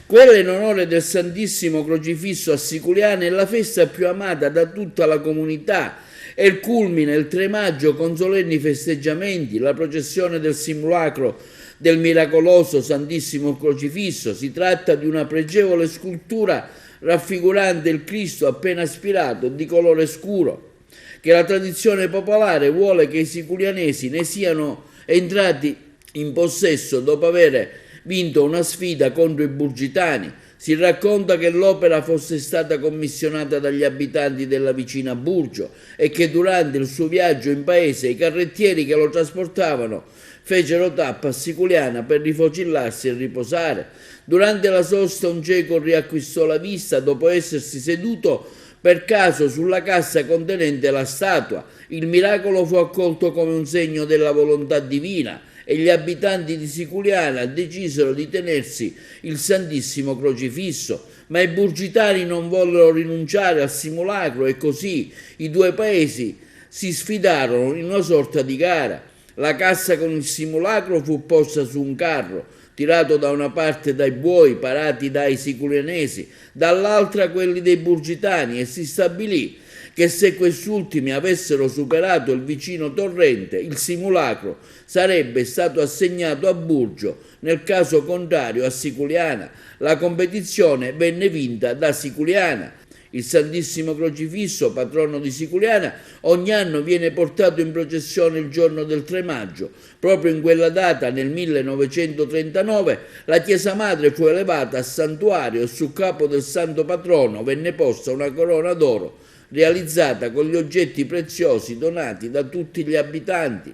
Quella in onore del Santissimo Crocifisso a Siculiana è la festa più amata da tutta la comunità. È il culmine, il 3 maggio, con solenni festeggiamenti, la processione del simulacro del miracoloso Santissimo Crocifisso. Si tratta di una pregevole scultura raffigurante il Cristo appena spirato, di colore scuro, che la tradizione popolare vuole che i siculianesi ne siano entrati in possesso dopo aver vinto una sfida contro i burgitani. Si racconta che l'opera fosse stata commissionata dagli abitanti della vicina Burgio e che durante il suo viaggio in paese i carrettieri che lo trasportavano fecero tappa a Siculiana per rifocillarsi e riposare. Durante la sosta un cieco riacquistò la vista dopo essersi seduto per caso sulla cassa contenente la statua. Il miracolo fu accolto come un segno della volontà divina e gli abitanti di Siculiana decisero di tenersi il Santissimo Crocifisso, ma i burgitani non vollero rinunciare al simulacro e così i due paesi si sfidarono in una sorta di gara. La cassa con il simulacro fu posta su un carro, tirato da una parte dai buoi parati dai siculianesi, dall'altra quelli dei burgitani, e si stabilì che se quest'ultimi avessero superato il vicino torrente, il simulacro sarebbe stato assegnato a Burgio, nel caso contrario a Siculiana. La competizione venne vinta da Siculiana. Il Santissimo Crocifisso, patrono di Siculiana, ogni anno viene portato in processione il giorno del 3 maggio. Proprio in quella data, nel 1939, la Chiesa Madre fu elevata a santuario e sul capo del santo patrono venne posta una corona d'oro realizzata con gli oggetti preziosi donati da tutti gli abitanti.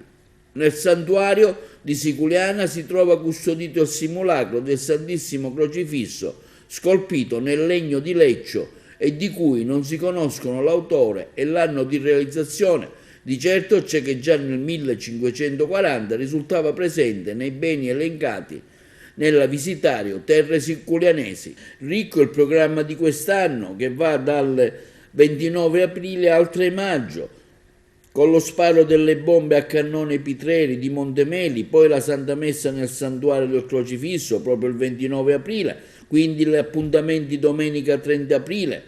Nel santuario di Siculiana si trova custodito il simulacro del Santissimo Crocifisso, scolpito nel legno di Leccio e di cui non si conoscono l'autore e l'anno di realizzazione. Di certo c'è che già nel 1540 risultava presente nei beni elencati nella Visitario Terre Siculianesi. Ricco il programma di quest'anno, che va dal 29 aprile al 3 maggio, con lo sparo delle bombe a cannone Pitreri di Montemeli, poi la Santa Messa nel Santuario del Crocifisso proprio il 29 aprile, quindi gli appuntamenti domenica 30 aprile,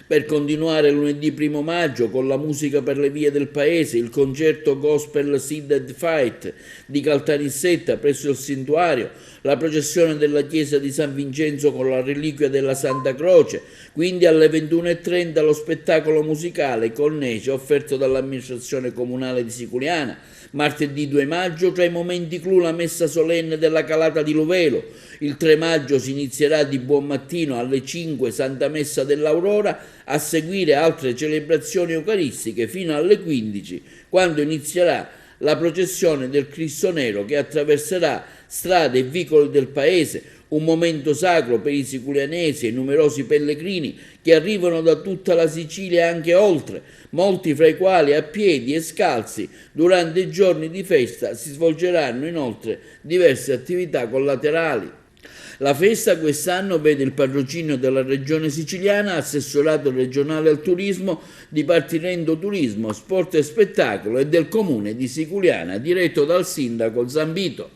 per continuare lunedì 1 maggio con la musica per le vie del paese, il concerto gospel Seed and Fight di Caltanissetta presso il santuario, la processione della chiesa di San Vincenzo con la reliquia della Santa Croce, quindi alle 21:30 lo spettacolo musicale Cornece offerto dall'amministrazione comunale di Siculiana. Martedì 2 maggio, tra i momenti clou, la messa solenne della Calata di Lovelo. Il 3 maggio si inizierà di buon mattino alle 5 Santa Messa dell'Aurora, a seguire altre celebrazioni eucaristiche fino alle 15, quando inizierà la processione del Cristo Nero che attraverserà strade e vicoli del paese, un momento sacro per i siculianesi e i numerosi pellegrini che arrivano da tutta la Sicilia e anche oltre, molti fra i quali a piedi e scalzi. Durante i giorni di festa si svolgeranno inoltre diverse attività collaterali. La festa quest'anno vede il patrocinio della Regione Siciliana, Assessorato regionale al turismo, Dipartimento Turismo, Sport e Spettacolo e del Comune di Siculiana, diretto dal sindaco Zambito.